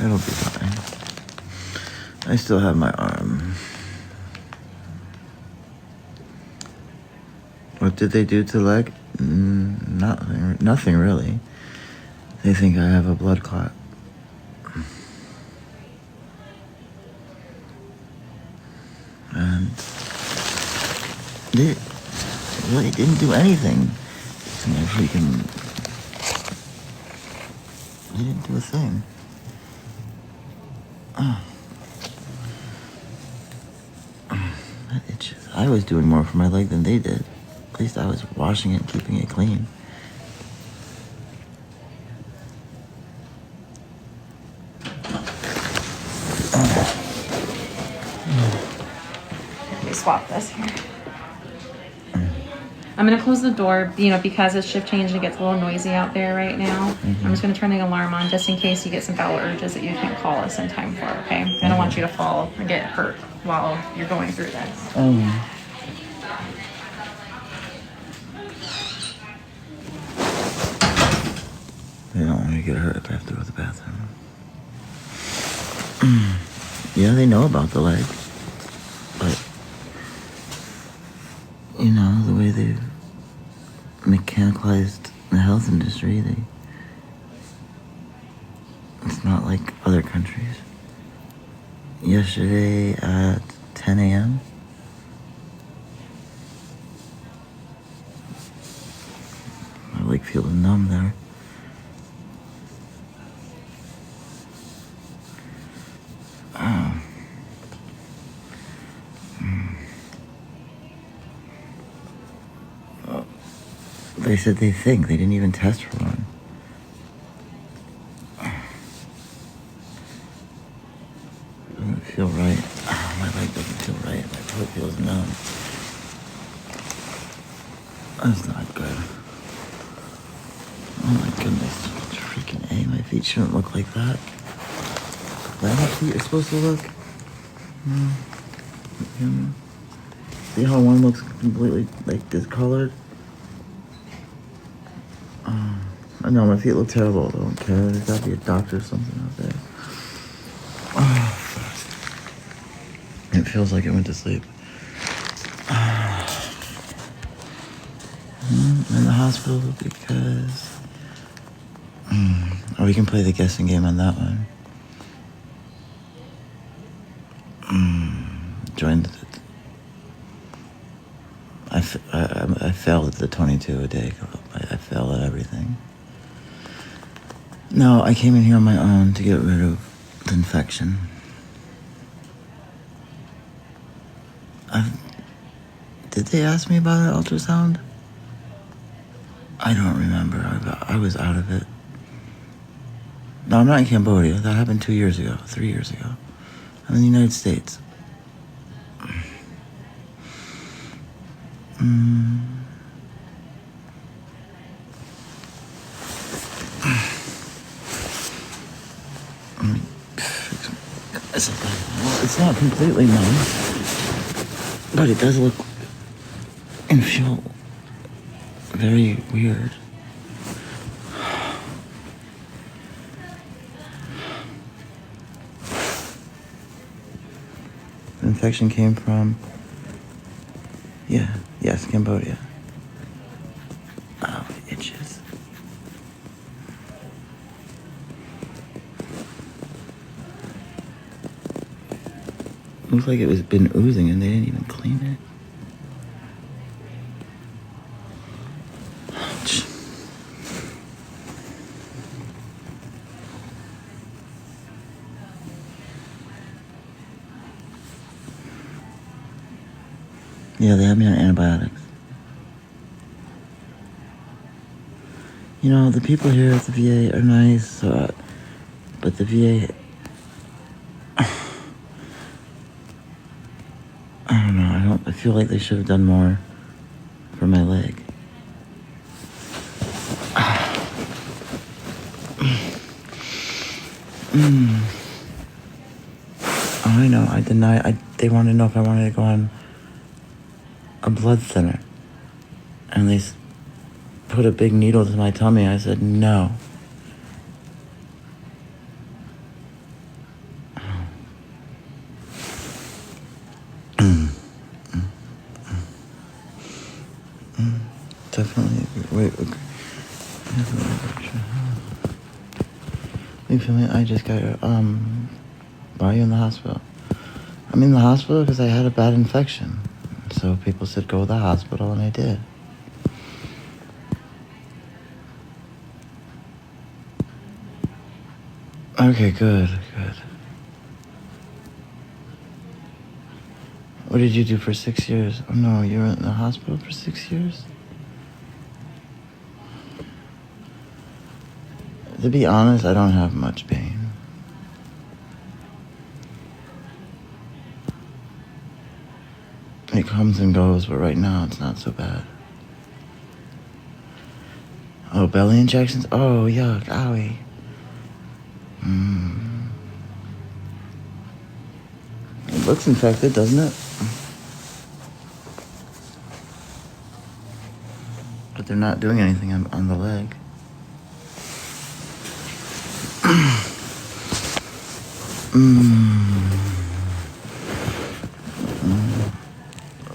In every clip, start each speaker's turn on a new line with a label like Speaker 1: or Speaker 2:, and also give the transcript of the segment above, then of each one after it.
Speaker 1: It'll be fine. I still have my arm. What did they do to the leg? Nothing really. They think I have a blood clot. And they really didn't do anything to my freaking... They didn't do a thing. That itches. I was doing more for my leg than they did. At least I was washing it and keeping it clean.
Speaker 2: Let me swap this here. I'm gonna close the door, because it's shift change and it gets a little noisy out there right now. I'm just gonna turn the alarm on just in case you get some bowel urges that you can't call us in time for, okay? I don't want you to fall or get hurt while you're going through this.
Speaker 1: They don't want me to get hurt if I have to go to the bathroom. Yeah, they know about the leg. But, the way they've mechanicalized the health industry, it's not like other countries. Yesterday at 10 a.m., my leg feels numb there. They said they think. They didn't even test for one. Doesn't feel right. My leg doesn't feel right. My foot feels numb. That's not good. Oh my goodness. Freaking A. My feet shouldn't look like that. Is that how feet are supposed to look? See how one looks completely discolored? I know my feet look terrible. I don't care. There's gotta be a doctor or something out there. It feels like I went to sleep. I'm in the hospital because... we can play the guessing game on that one. Joined it. I failed at the 22 a day club. I failed at everything. No, I came in here on my own to get rid of the infection. Did they ask me about an ultrasound? I don't remember. I was out of it. No, I'm not in Cambodia. That happened 3 years ago. I'm in the United States. It's not completely numb, but it does look and feel very weird. The infection came from, yes, Cambodia. Oh, it itches. Looks like it was been oozing and they didn't even clean it. Ouch. Yeah, they have me on antibiotics. The people here at the VA are nice, but the VA... I don't know, I feel like they should have done more for my leg. Oh, I know, they wanted to know if I wanted to go on a blood thinner. And they put a big needle to my tummy. I said, no. Definitely. Wait. Okay. You feel me? I just got why are you in the hospital? I'm in the hospital because I had a bad infection. So people said go to the hospital, and I did. Okay, good. What did you do for 6 years? Oh no, you were in the hospital for 6 years? To be honest, I don't have much pain. It comes and goes, but right now it's not so bad. Oh, belly injections? Oh, yuck, owie. It looks infected, doesn't it? But they're not doing anything on the leg.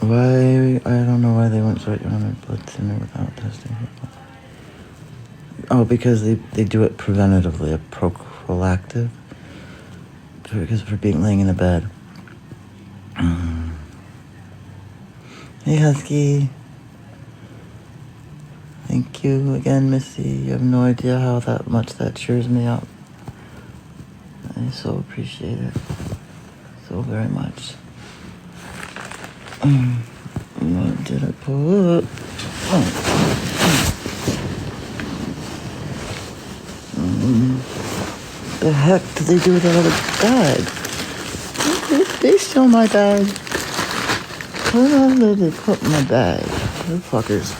Speaker 1: Why? I don't know why they wouldn't start you on a blood thinner without testing people. Oh, because they do it preventatively, a prophylactic. Because for being laying in a bed. Hey, Husky. Thank you again, Missy. You have no idea how much that cheers me up. I so appreciate it. So very much. What did I put? The heck did they do with that other bag? They stole my bag. Where did they put my bag? Motherfuckers.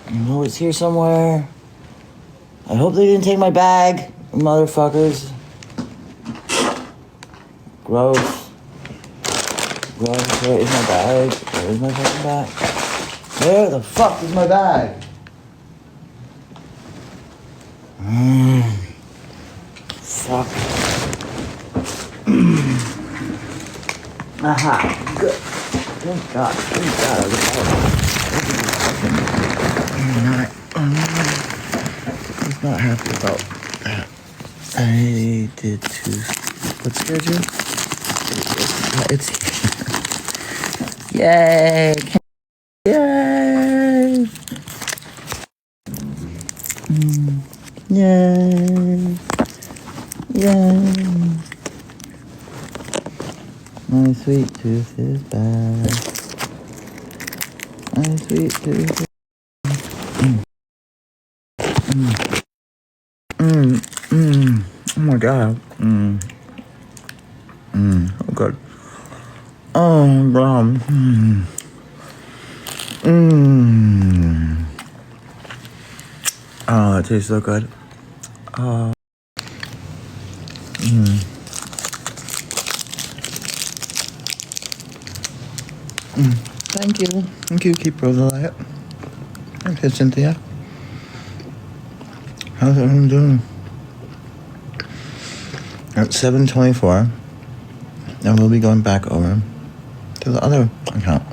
Speaker 1: I know it's here somewhere. I hope they didn't take my bag, motherfuckers. Gross. Where is my bag? Where is my fucking bag? Where the fuck is my bag? Fuck. Aha. Good. Thank God. I was not happy about that. I did too. What scared you? It's yay! Yay! Yay! Yay! My sweet tooth is back. My sweet tooth. Oh my God. Oh good. Oh God. Oh, that tastes so good. Thank you. Keep Rosa light. Okay, Cynthia. How's everyone doing? At 7:24, and we'll be going back over to the other account.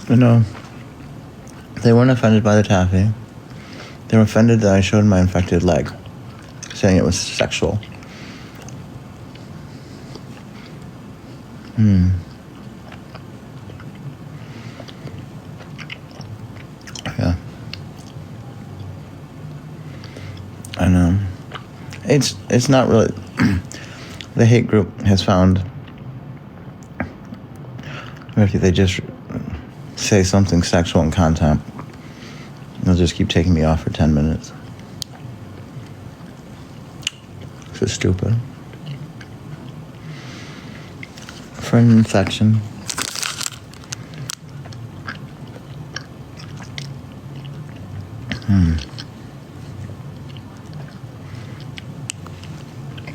Speaker 1: But no, they weren't offended by the taffy. They were offended that I showed my infected leg, saying it was sexual. Yeah. I know. It's not really. The hate group has found if they just say something sexual in content, they'll just keep taking me off for 10 minutes. It's just stupid. For an infection.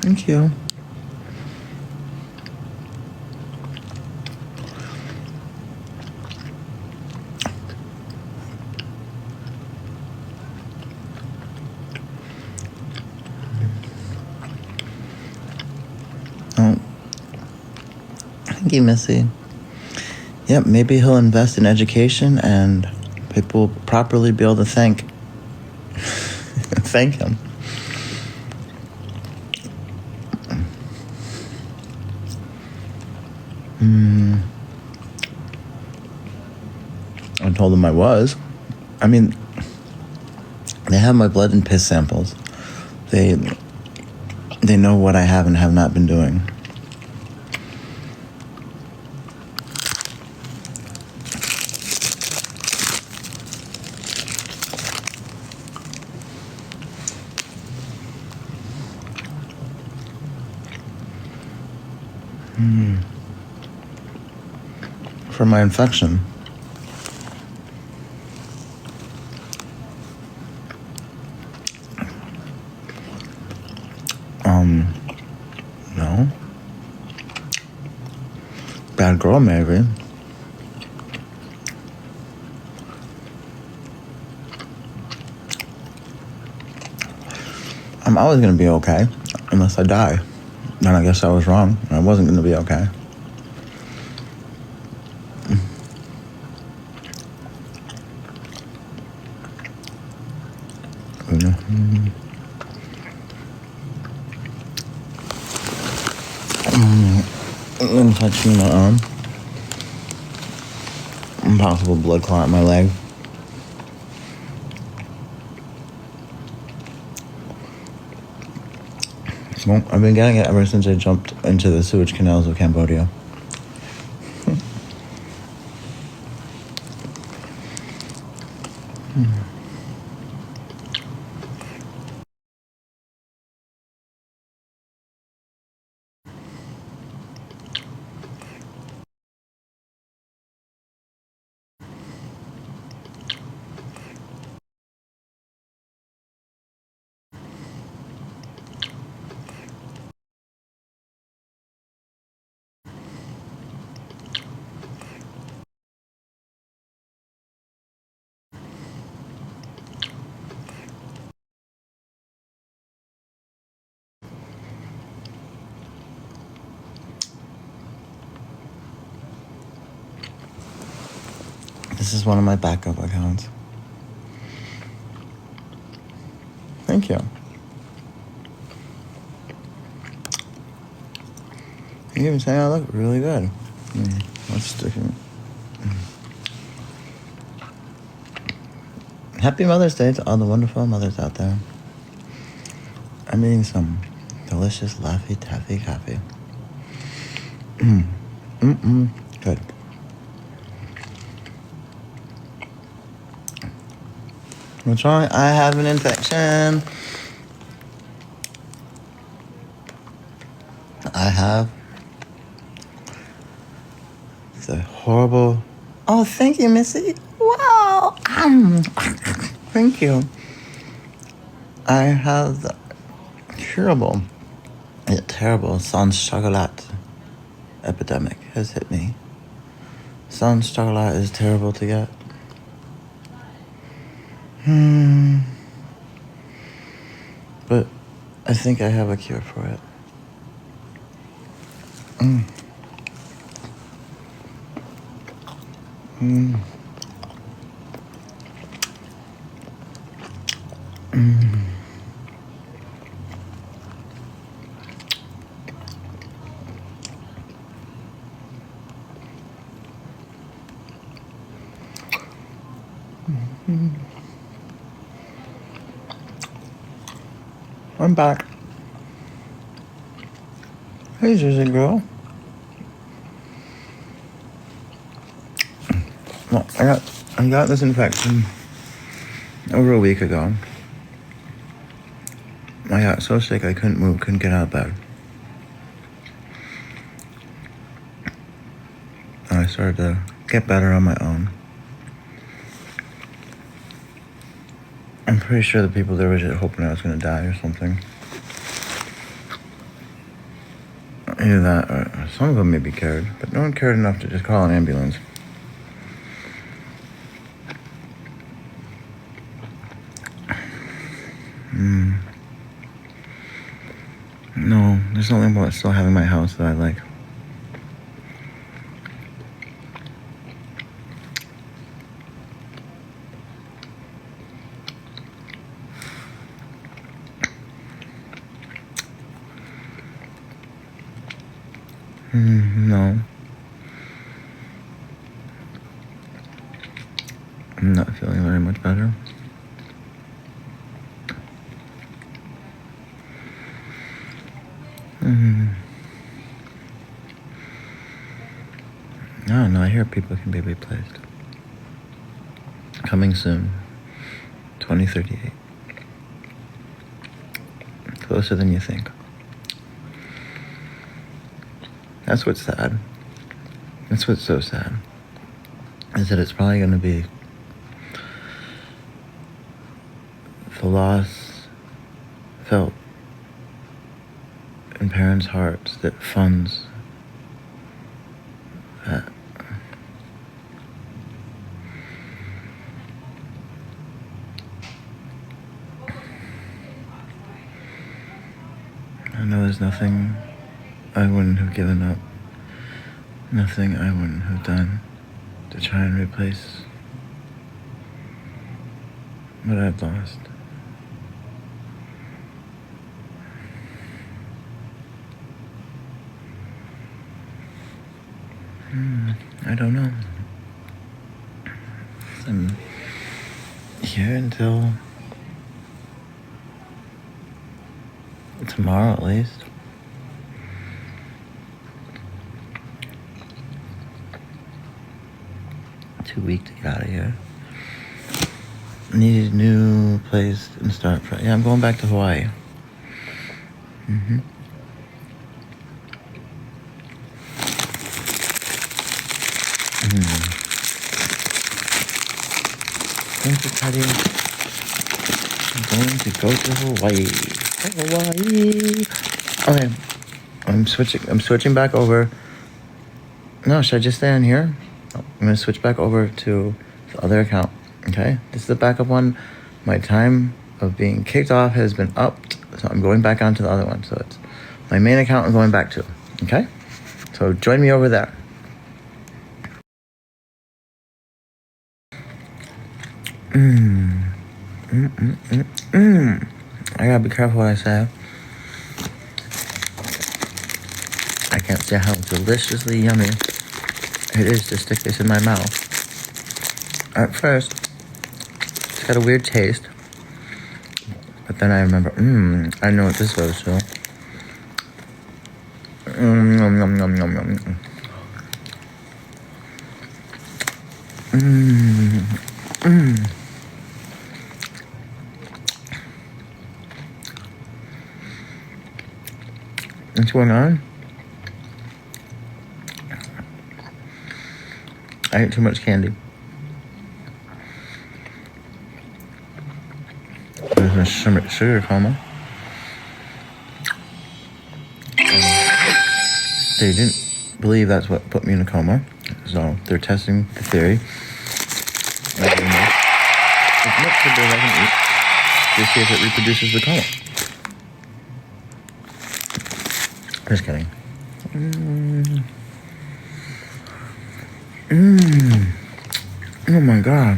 Speaker 1: Thank you. Oh, thank you, Missy. Yep, maybe he'll invest in education and people will properly be able to thank him. I told them I was. I mean, they have my blood and piss samples. They know what I have and have not been doing. For my infection. No. Bad girl, maybe. I'm always gonna be okay, unless I die. Then I guess I was wrong. I wasn't gonna be okay. And touching my arm. Impossible blood clot in my leg. Well, I've been getting it ever since I jumped into the sewage canals of Cambodia. This is one of my backup accounts. Thank you. You even say I look really good. Let's stick it. Happy Mother's Day to all the wonderful mothers out there. I'm eating some delicious Laffy Taffy coffee. Good. What's wrong? I have an infection. I have the horrible... Oh, thank you, Missy. Wow. Thank you. I have the terrible sans chocolat epidemic has hit me. Sans chocolat is terrible to get. But I think I have a cure for it. I'm back. Hey, Susie girl. Well, I got this infection over a week ago. I got so sick I couldn't move, couldn't get out of bed. And I started to get better on my own. I'm pretty sure the people there were just hoping I was going to die or something. Either that or some of them maybe cared, but no one cared enough to just call an ambulance. No, There's only more still having my house that I like. No. I'm not feeling very much better. I don't know. I hear people can be replaced. Coming soon. 2038. Closer than you think. That's what's sad. That's what's so sad. Is that it's probably going to be the loss felt in parents' hearts that funds that. I know there's nothing I wouldn't have given up, nothing I wouldn't have done to try and replace what I've lost. I don't know. I'm here until tomorrow at least. Too weak to get out of here. Need a new place and start. Yeah, I'm going back to Hawaii. Thank you, Patty. I'm going to go to Hawaii. Hawaii. Okay. I'm switching back over. No, should I just stay on here? No, I'm going to switch back over to the other account. Okay? This is the backup one. My time of being kicked off has been upped, so I'm going back onto the other one. So it's my main account I'm going back to. Okay? So join me over there. I gotta be careful what I say. I can't say how deliciously yummy it is to stick this in my mouth. At first, it's got a weird taste. But then I remember, I know what this goes to. Nom, nom, nom, nom, nom. What's going on? I ate too much candy. There's a sugar coma. They didn't believe that's what put me in a coma, so they're testing the theory. As much food as I can eat to see if it reproduces the coma. Just kidding. Oh my god.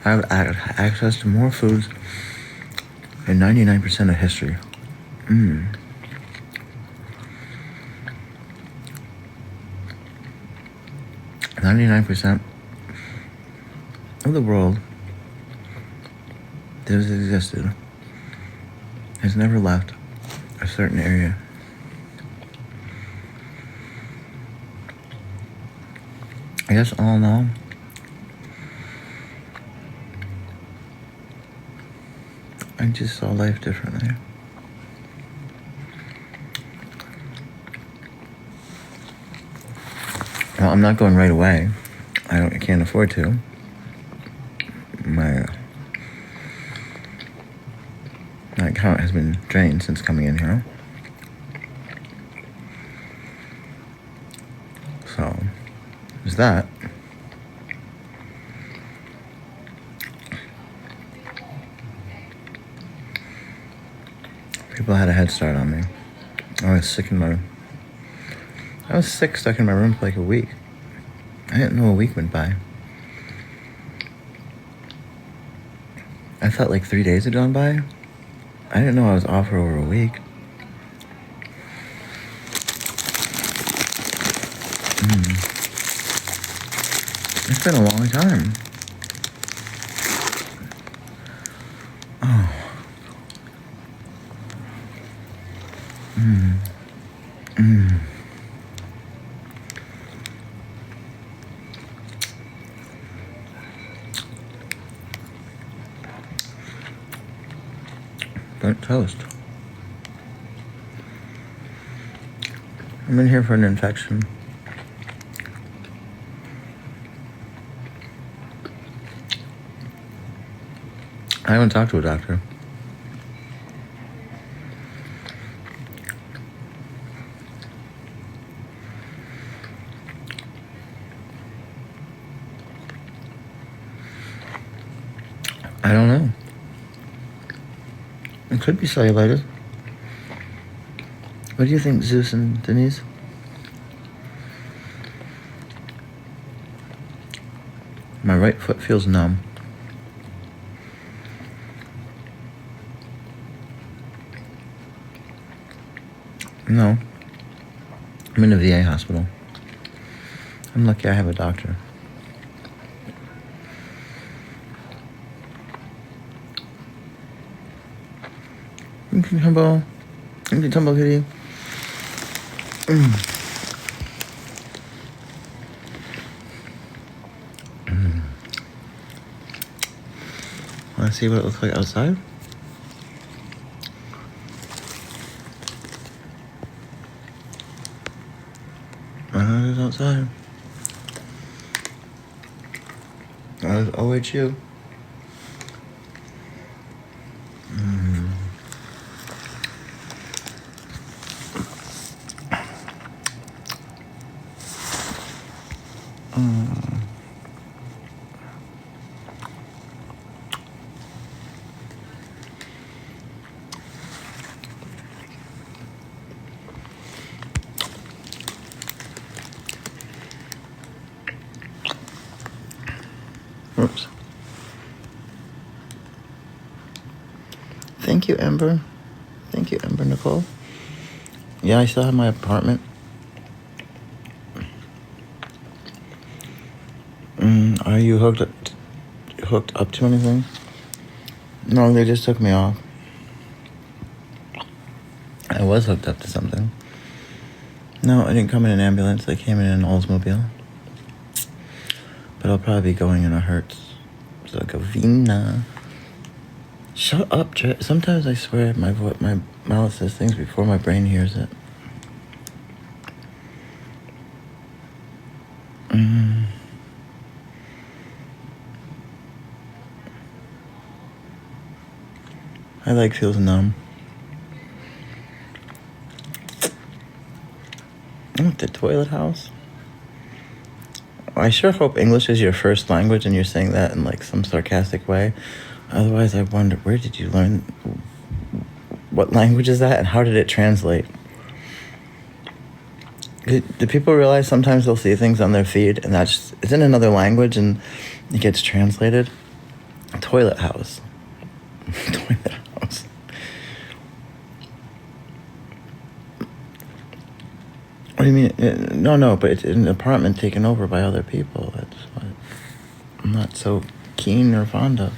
Speaker 1: I have access to more foods than 99% of history. 99% of the world that has existed has never left a certain area. I guess all in all, I just saw life differently. Well, I'm not going right away. I can't afford to. My account has been drained since coming in here. So, there's that. People had a head start on me. I was sick stuck in my room for like a week. I didn't know a week went by. I thought like 3 days had gone by. I didn't know I was off for over a week. It's been a long time. Burnt toast. I'm in here for an infection. I haven't talked to a doctor. I don't know. It could be cellulitis. What do you think, Zeus and Denise? My right foot feels numb. No. I'm in a VA hospital. I'm lucky I have a doctor. Tumble kitty. Want to see what it looks like outside? It is outside. That is OHU. Oops. Thank you, Ember. Thank you, Ember Nicole. Yeah, I still have my apartment. Are you hooked up to anything? No, they just took me off. I was hooked up to something. No, I didn't come in an ambulance. I came in an Oldsmobile. But I'll probably be going in a Hertz. It's like a Vina. Shut up, sometimes I swear my mouth says things before my brain hears it. My leg feels numb. The toilet house? I sure hope English is your first language and you're saying that in like some sarcastic way. Otherwise, I wonder, where did you learn? What language is that and how did it translate? Do people realize sometimes they'll see things on their feed and it's in another language and it gets translated? Toilet house. Toilet house. What do you mean? No, but it's an apartment taken over by other people. That's what I'm not so keen or fond of.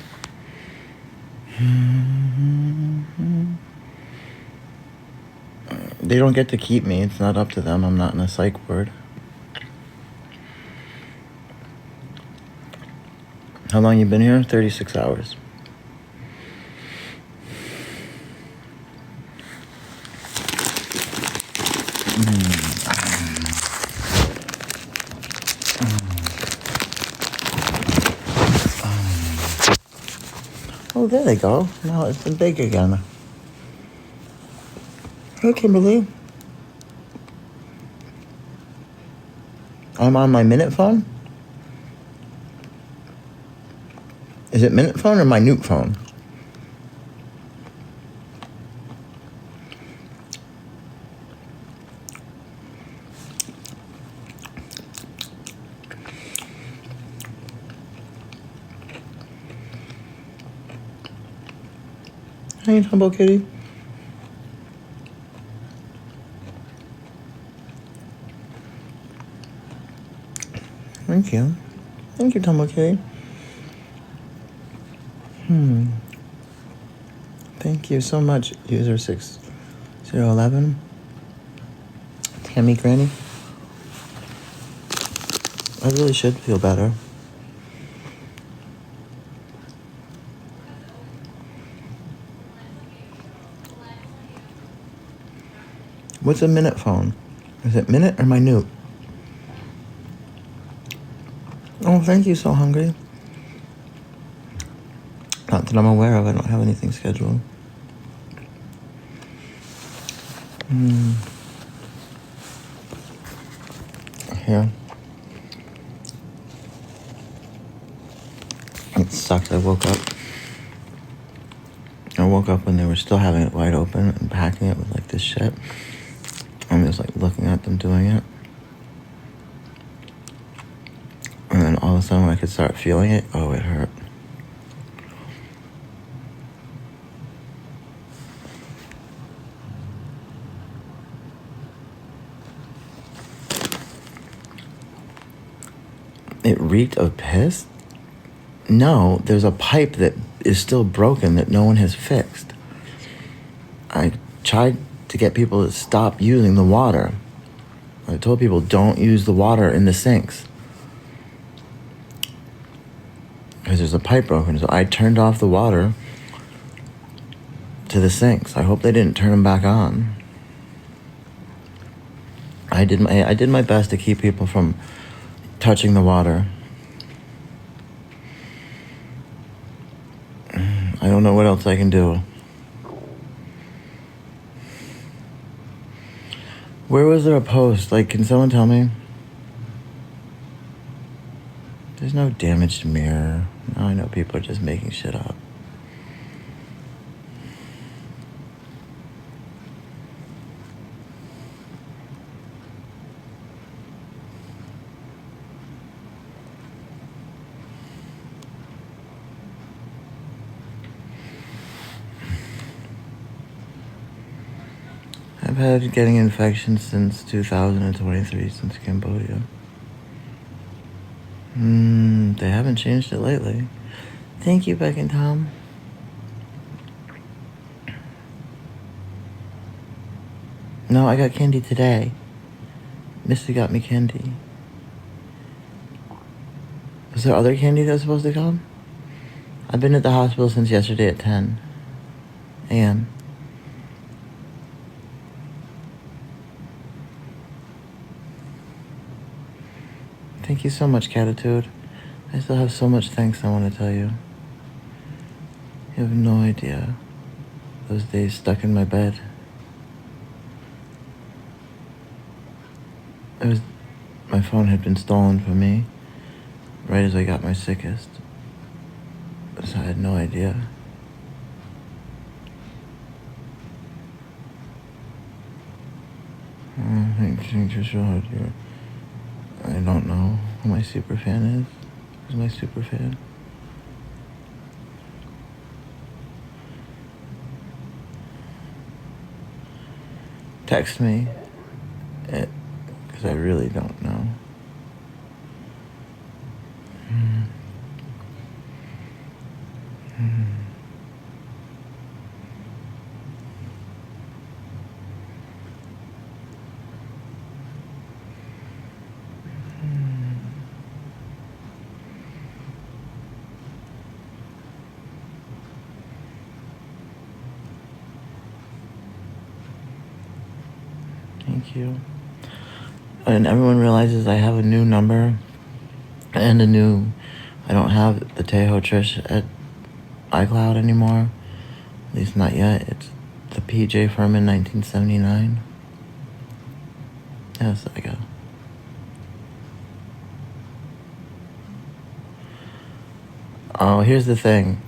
Speaker 1: They don't get to keep me. It's not up to them. I'm not in a psych ward. How long you been here? 36 hours. Oh, there they go. Now it's been big again. Hey, Kimberly. I'm on my Minute phone. Is it Minute phone or my Newt phone? Hey, Tumble Kitty. Thank you. Thank you, Tumble Kitty. Thank you so much, user 6011. Tammy Granny. I really should feel better. What's a minute phone? Is it minute or minute? Oh, thank you, So Hungry. Not that I'm aware of. I don't have anything scheduled. Here. It sucked. I woke up when they were still having it wide open and packing it with like this shit. I'm just like looking at them doing it. And then all of a sudden when I could start feeling it, oh, it hurt. It reeked of piss? No, there's a pipe that is still broken that no one has fixed. I tried to get people to stop using the water. I told people don't use the water in the sinks. Because there's a pipe broken, so I turned off the water to the sinks. I hope they didn't turn them back on. I did my best to keep people from touching the water. I don't know what else I can do. Where was there a post? Like, can someone tell me? There's no damaged mirror. Now I know people are just making shit up. I've had getting infections since 2023, since Cambodia. They haven't changed it lately. Thank you, Beck and Tom. No, I got candy today. Missy got me candy. Was there other candy that was supposed to come? I've been at the hospital since yesterday at 10 a.m. Thank you so much, Catitude. I still have so much thanks I want to tell you. You have no idea. Those days stuck in my bed. My phone had been stolen from me right as I got my sickest. So I had no idea. Thanks, you're so hard here. I don't know who my super fan is. Who's my super fan? Text me. Because I really don't know. Thank you. And everyone realizes I have a new number and I don't have the Tejo Trish at iCloud anymore. At least not yet. It's the PJ Furman 1979. Yes, I go. Oh, here's the thing.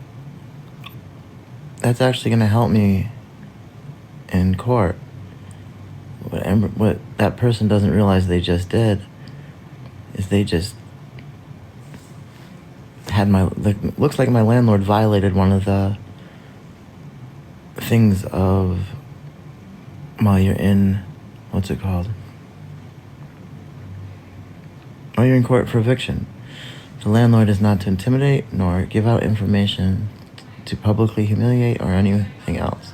Speaker 1: That's actually going to help me in court. What that person doesn't realize they just did is they just had looks like my landlord violated one of the things of while you're in, what's it called? While you're in court for eviction. The landlord is not to intimidate nor give out information to publicly humiliate or anything else.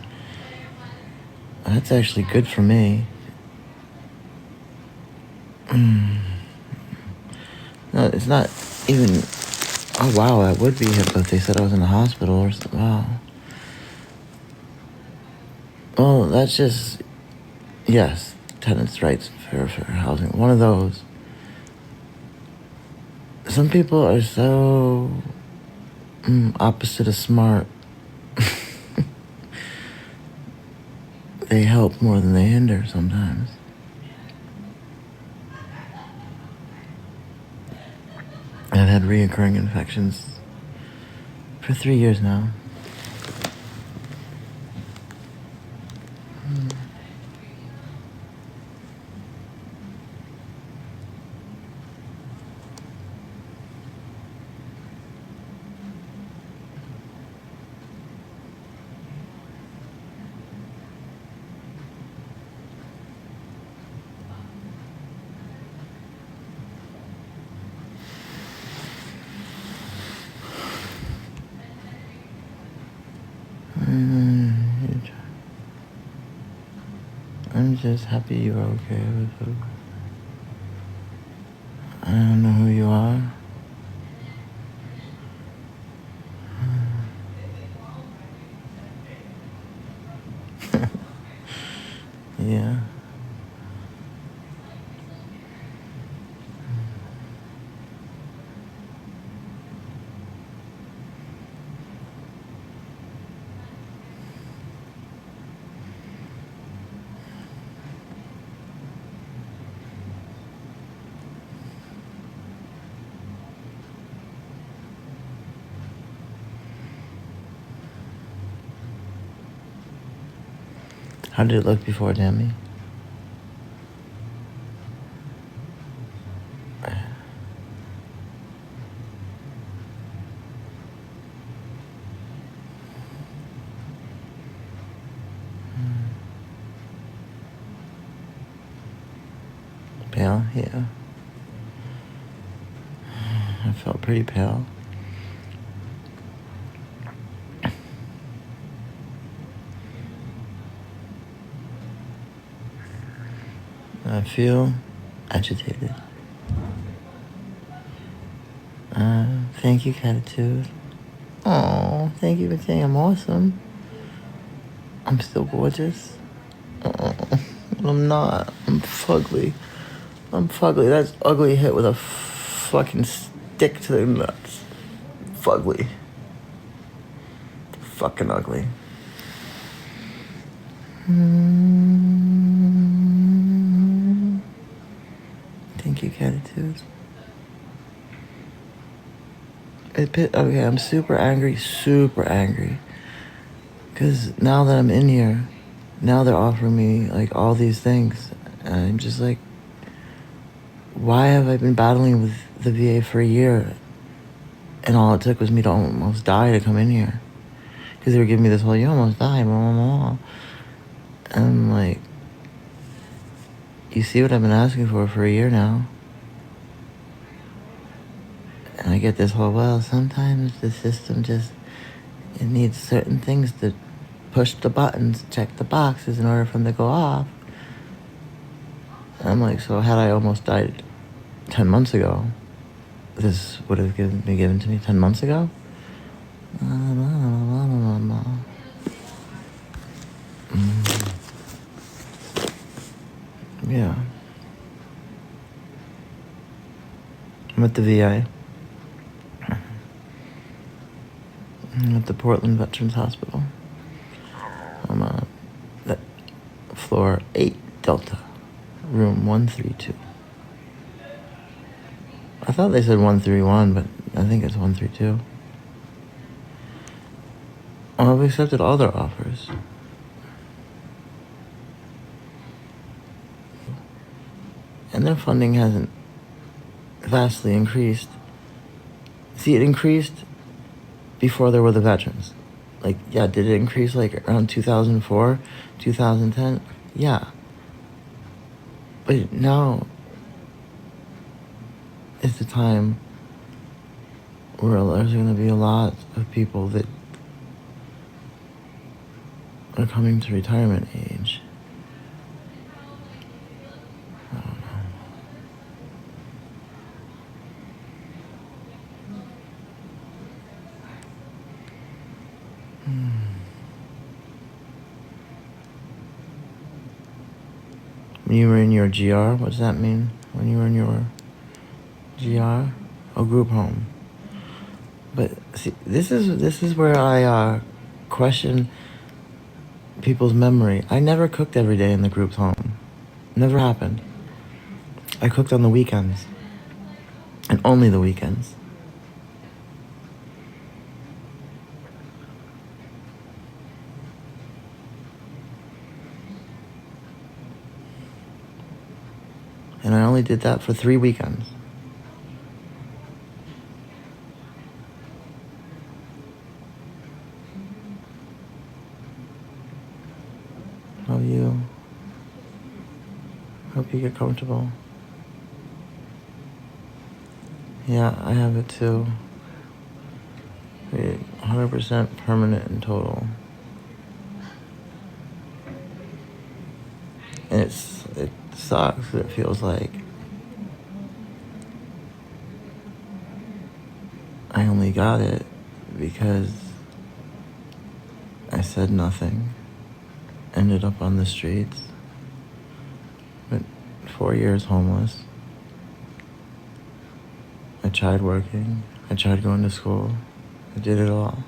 Speaker 1: That's actually good for me. No, it's not even... Oh, wow, that would be HIPAA if they said I was in the hospital or something. Wow. Well, that's just... Yes, tenants' rights, fair housing. One of those. Some people are so... opposite of smart. They help more than they hinder sometimes. I've had reoccurring infections for 3 years now. I'm just happy you're okay with it. I don't know who you are. Yeah. How did it look before, Demi? Pale? Yeah. I felt pretty pale. I feel agitated. Thank you, Catitude. Oh, thank you for saying I'm awesome. I'm still gorgeous. I'm not. I'm fugly. I'm fugly. That's ugly hit with a fucking stick to the nuts. Fugly. Fucking ugly. Thank you, Catitude. Okay, I'm super angry. Because now that I'm in here, now they're offering me, like, all these things. And I'm just like, why have I been battling with the VA for a year? And all it took was me to almost die to come in here. Because they were giving me this whole, you almost died, blah, blah, blah. And I'm like, you see what I've been asking for a year now? And I get this whole, well, sometimes the system just, it needs certain things to push the buttons, check the boxes in order for them to go off. And I'm like, so had I almost died 10 months ago, this would have been given to me 10 months ago? Yeah. I'm at the VA. I'm at the Portland Veterans Hospital. I'm at floor 8 Delta, room 132. I thought they said 131, but I think it's 132. Well, I've accepted all their offers. And their funding hasn't vastly increased. See, it increased before there were the veterans. Like, yeah, did it increase like around 2004, 2010? Yeah. But now is the time where there's going to be a lot of people that are coming to retirement age. I don't know. When you were in your GR, what does that mean? When you were in your GR? Oh, group home. But see, this is where I question people's memory. I never cooked every day in the group's home. Never happened. I cooked on the weekends. And only the weekends. And I only did that for 3 weekends. Love you. Hope you get comfortable. Yeah, I have it too. 100% permanent and total. And it sucks. It feels like I only got it because I said nothing. Ended up on the streets. Went 4 years homeless. I tried working. I tried going to school. I did it all.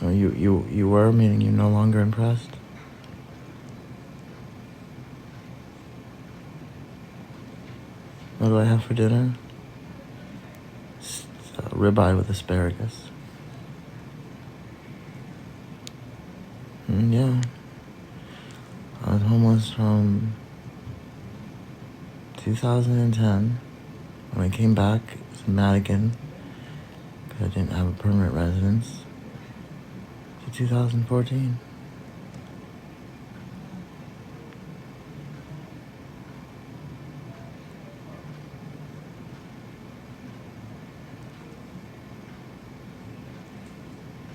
Speaker 1: Oh, you were, meaning you're no longer impressed? What do I have for dinner? Ribeye with asparagus. Yeah. I was homeless from 2010 when I came back to Madigan because I didn't have a permanent residence to 2014.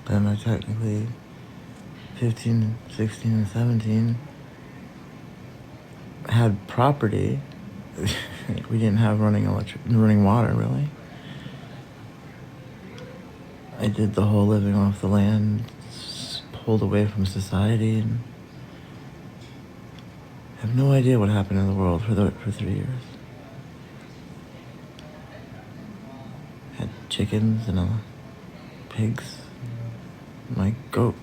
Speaker 1: Then I technically 15, 16, and 17 had property. We didn't have running water, really. I did the whole living off the land, pulled away from society, and have no idea what happened in the world for 3 years. Had chickens and pigs, my goat.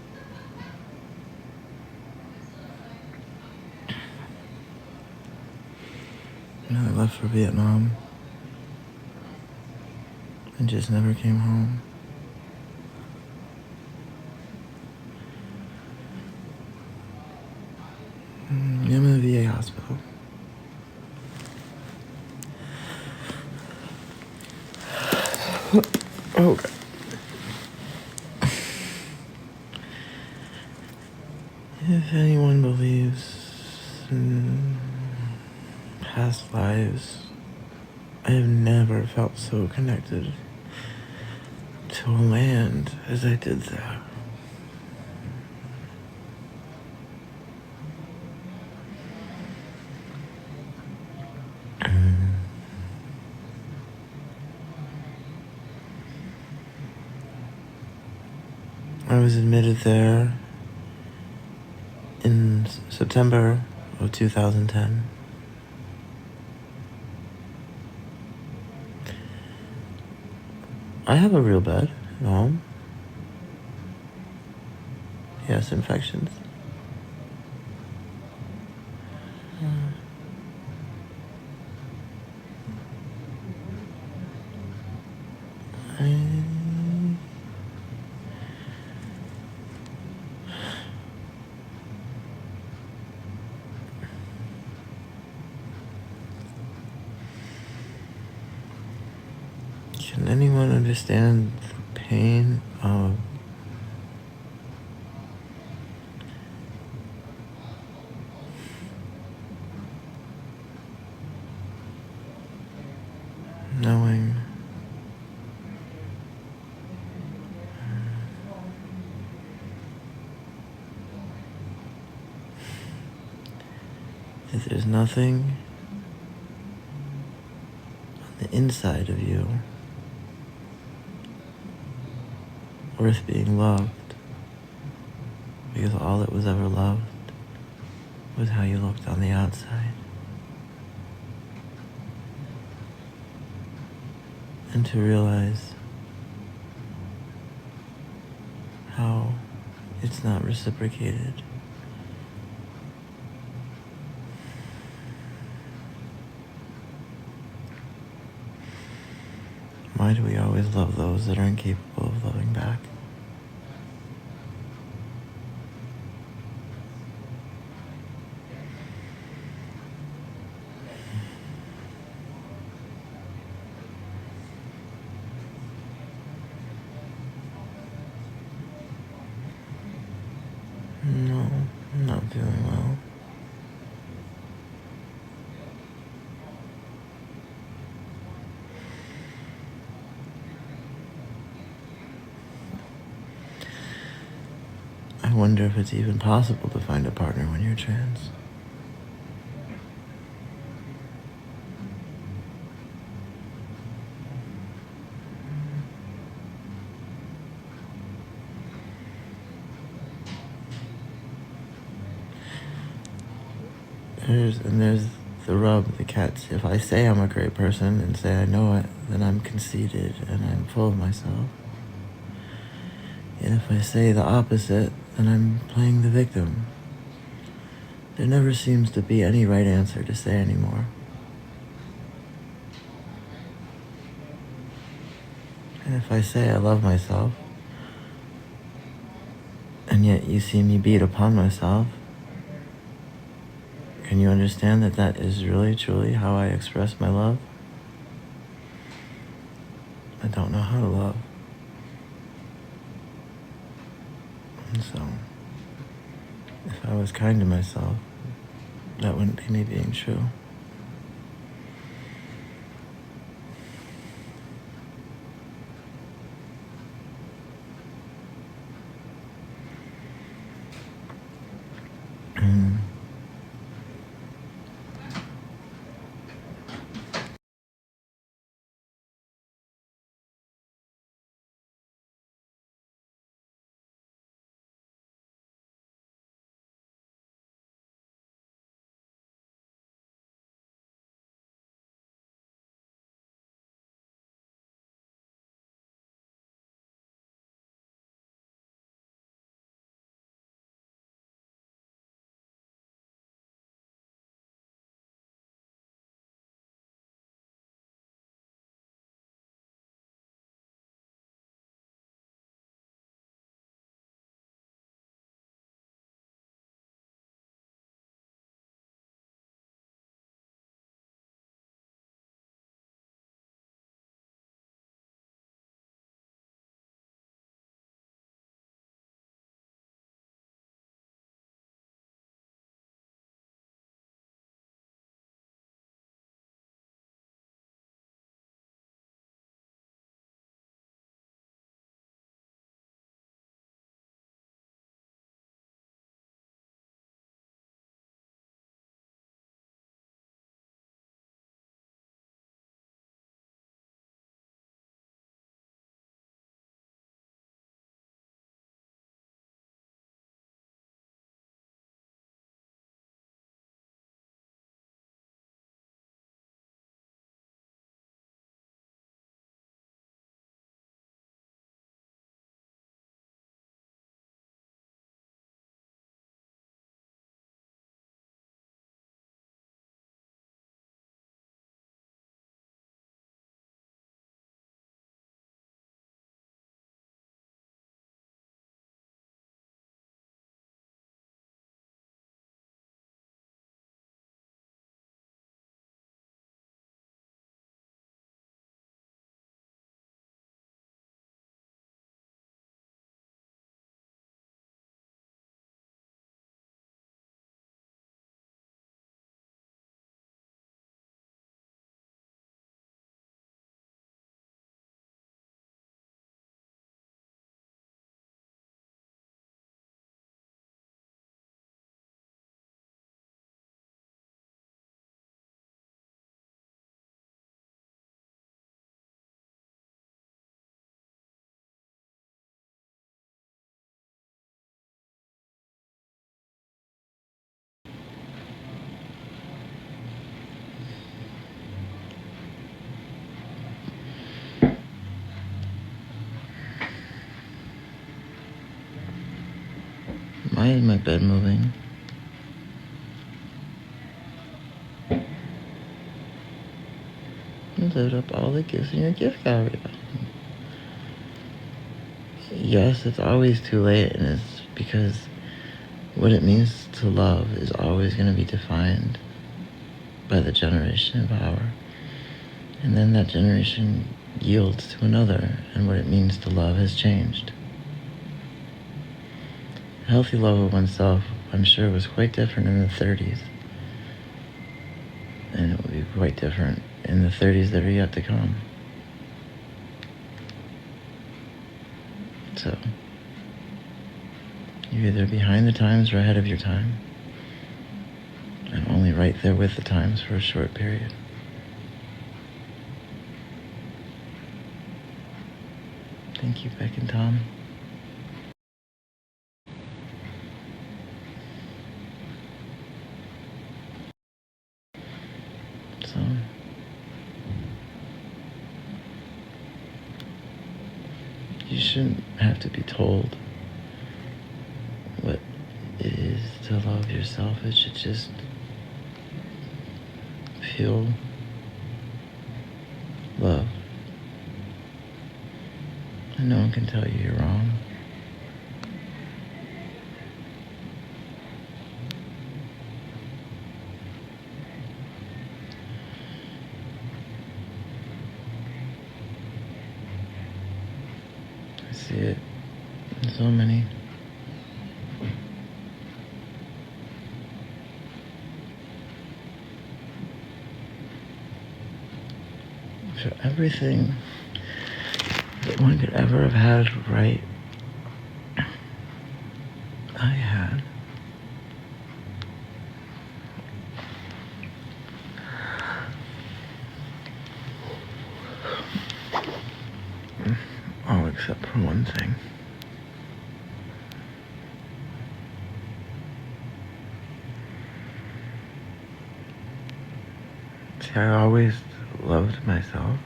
Speaker 1: And I left for Vietnam and just never came home. I'm in a VA hospital. Okay. If anyone believes in past lives, I have never felt so connected to a land as I did there. I was admitted there in September of 2010. I have a real bed at home. Yes, infections. Can anyone understand the pain of knowing that there's nothing on the inside of you worth being loved, because all that was ever loved was how you looked on the outside. And to realize how it's not reciprocated. Why do we always love those that are incapable of loving back? No, I'm not feeling well. I wonder if it's even possible to find a partner when you're trans. There's the rub, the catch. If I say I'm a great person and say I know it, then I'm conceited and I'm full of myself. And if I say the opposite, then I'm playing the victim. There never seems to be any right answer to say anymore. And if I say I love myself, and yet you see me beat upon myself, can you understand that that is really, truly how I express my love? I don't know how to love. And so, if I was kind to myself, that wouldn't be me being true. Why is my bed moving? Load up all the gifts in your gift gallery. Yes, it's always too late, and it's because what it means to love is always going to be defined by the generation of our. And then that generation yields to another, and what it means to love has changed. A healthy love of oneself, I'm sure, was quite different in the 30s. And it will be quite different in the 30s that are yet to come. So, you're either behind the times or ahead of your time. And only right there with the times for a short period. Thank you, Beck and Tom. So, you shouldn't have to be told what it is to love yourself. It should just feel love. And no one can tell you you're wrong. I see it in so many. For everything that one could ever have had right, I had. All except for one thing. See, I always loved myself,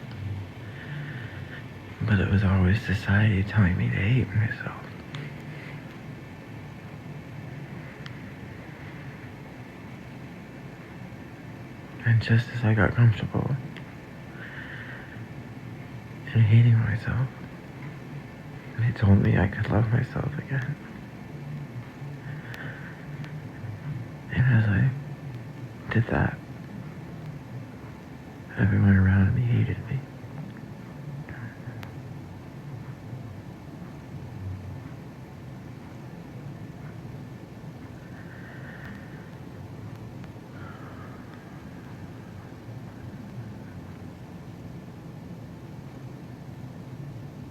Speaker 1: but it was always society telling me to hate myself. And just as I got comfortable in hating myself, they told me I could love myself again. And as I did that, everyone around me hated me.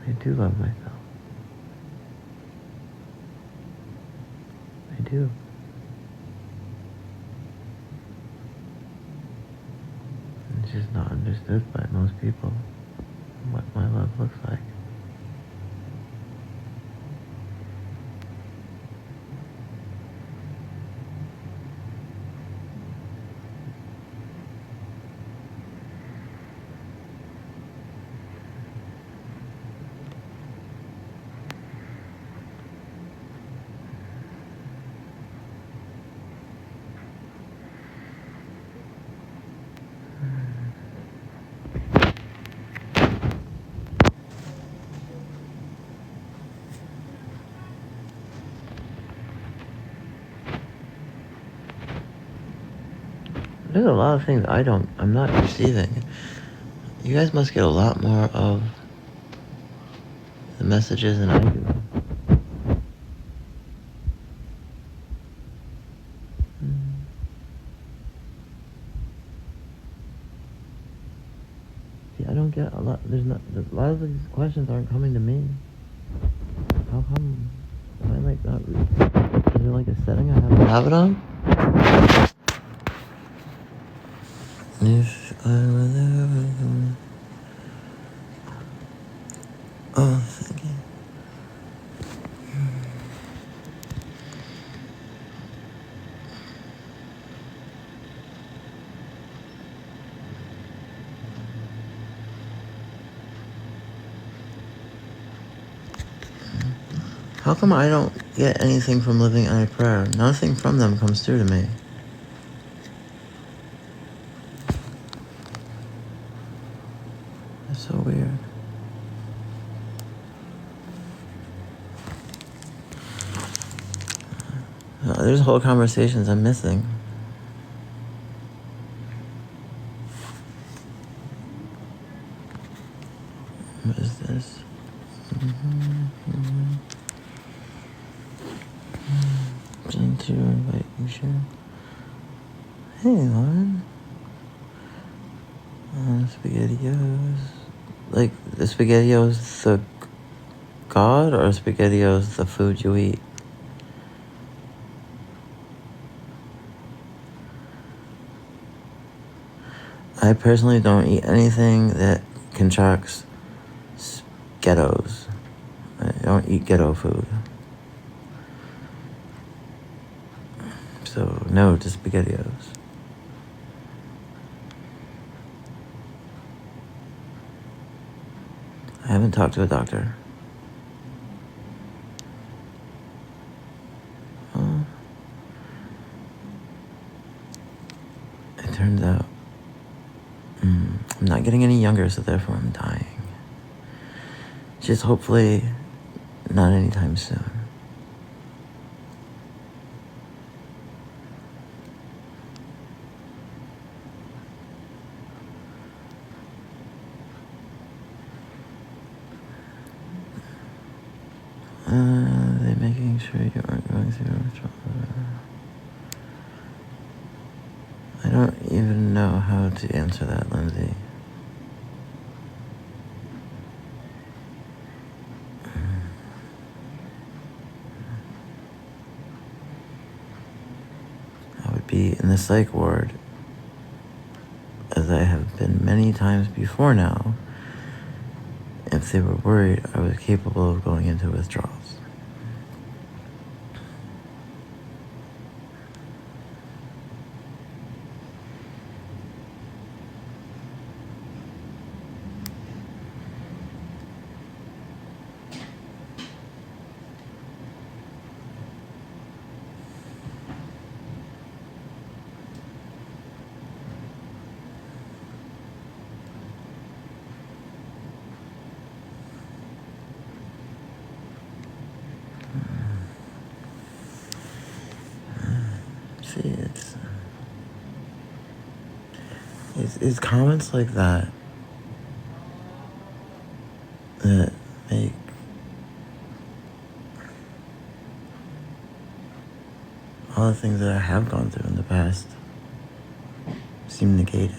Speaker 1: I do love myself. I do. It's just not understood by most people what my love looks like. There's a lot of things I'm not receiving. You guys must get a lot more of the messages than I do. See, I don't get a lot. A lot of these questions aren't coming to me. How come? Am I like not? Is there like a setting I have to have it on? If I were there. Oh, thank you. How come I don't get anything from Living Eye Prayer? Nothing from them comes through to me. That's so weird. There's whole conversations I'm missing. What is this? To invite you, sure. Hey, Lauren. SpaghettiOs. Like, the SpaghettiOs the god, or SpaghettiOs the food you eat? I personally don't eat anything that contracts ghettos. I don't eat ghetto food. So, no to SpaghettiOs. I haven't talked to a doctor. Well, it turns out I'm not getting any younger, so therefore I'm dying. Just hopefully not anytime soon. They making sure you aren't going through withdrawal. I don't even know how to answer that, Lindsay. I would be in the psych ward, as I have been many times before now, if they were worried I was capable of going into withdrawals. See, it's comments like that that make all the things that I have gone through in the past seem negated.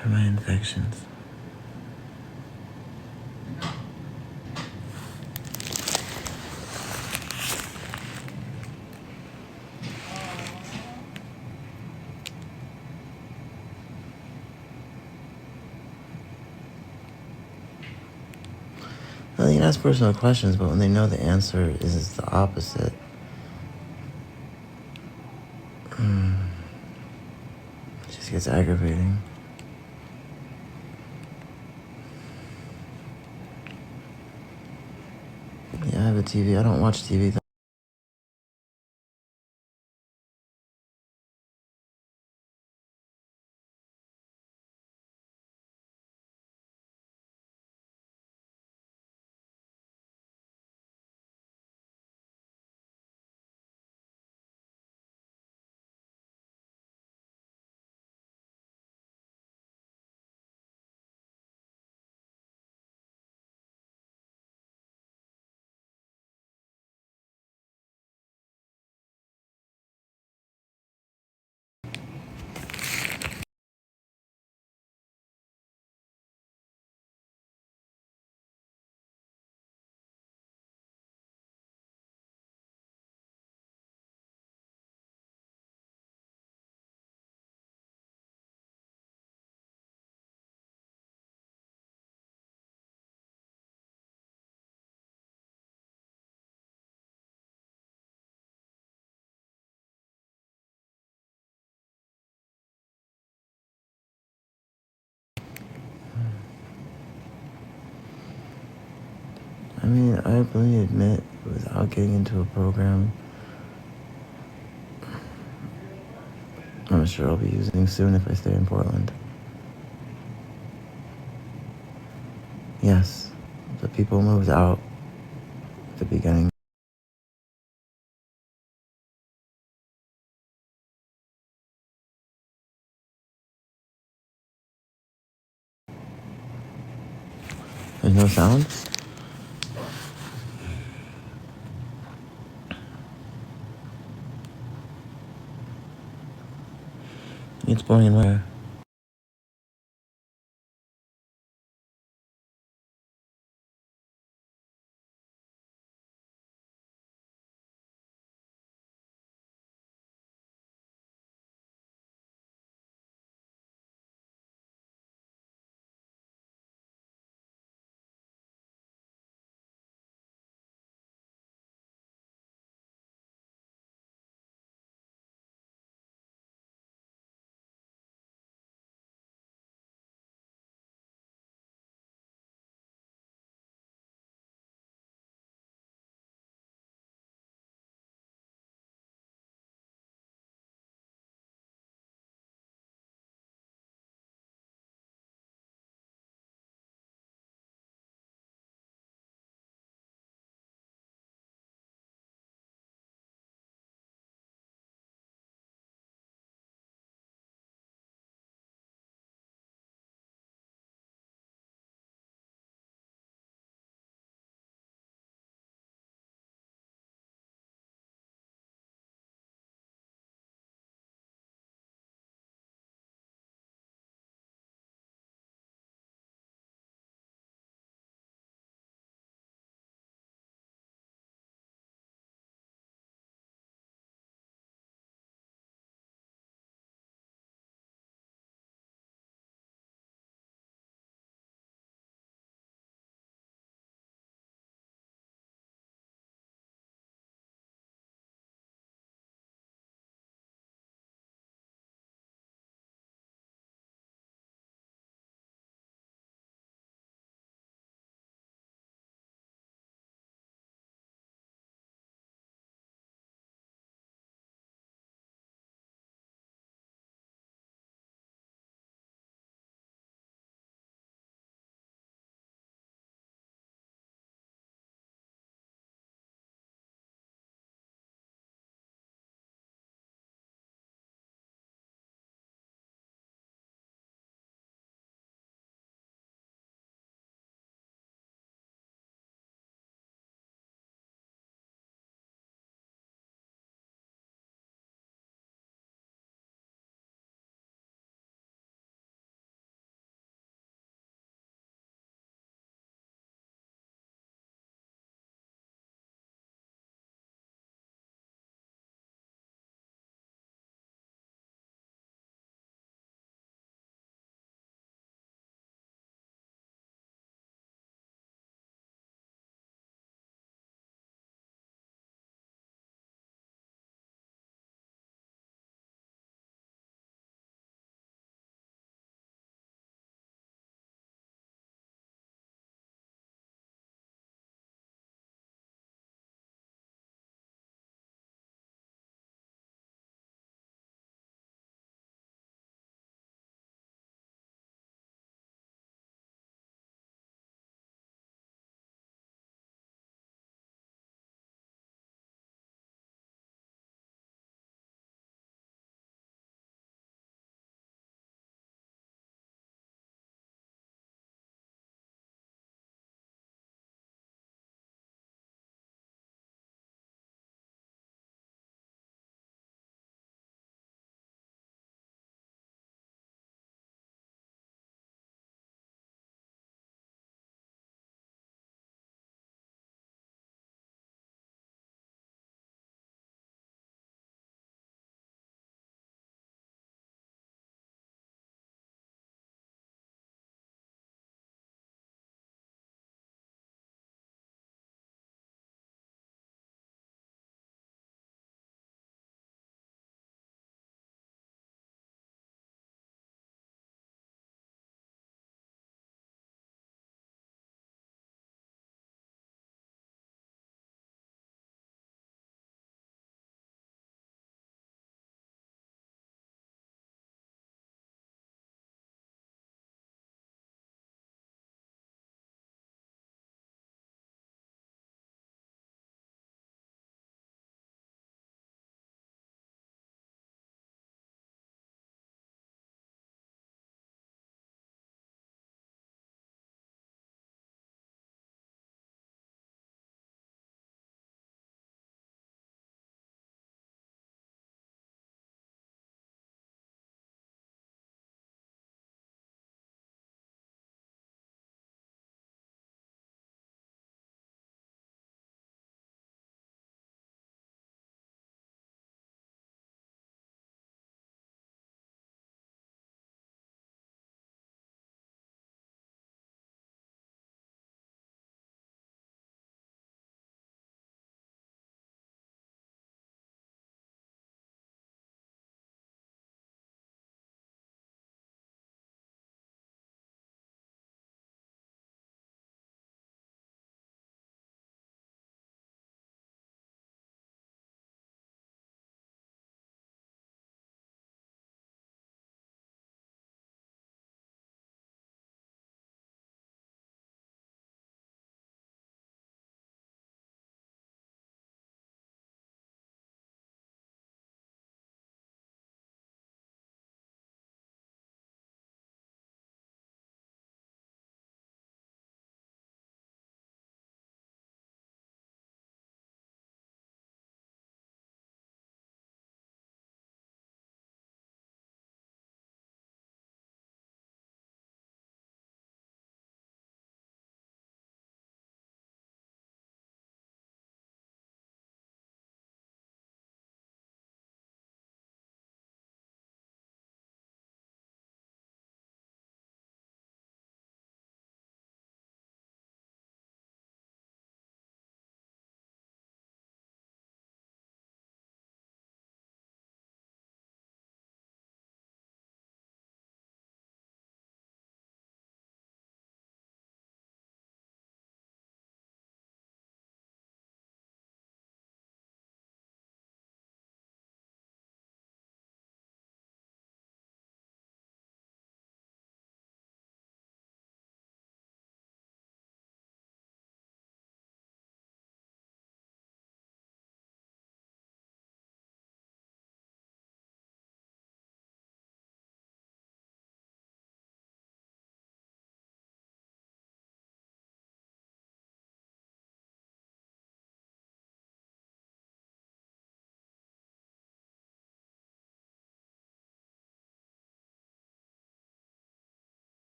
Speaker 1: For my infections. Well, you can ask personal questions, but when they know the answer is the opposite, it just gets aggravating. Yeah, I have a TV. I don't watch TV though. mean, I openly admit, without getting into a program, I'm sure I'll be using soon if I stay in Portland. Yes, the people moved out at the beginning. There's no sound? It's blowing away.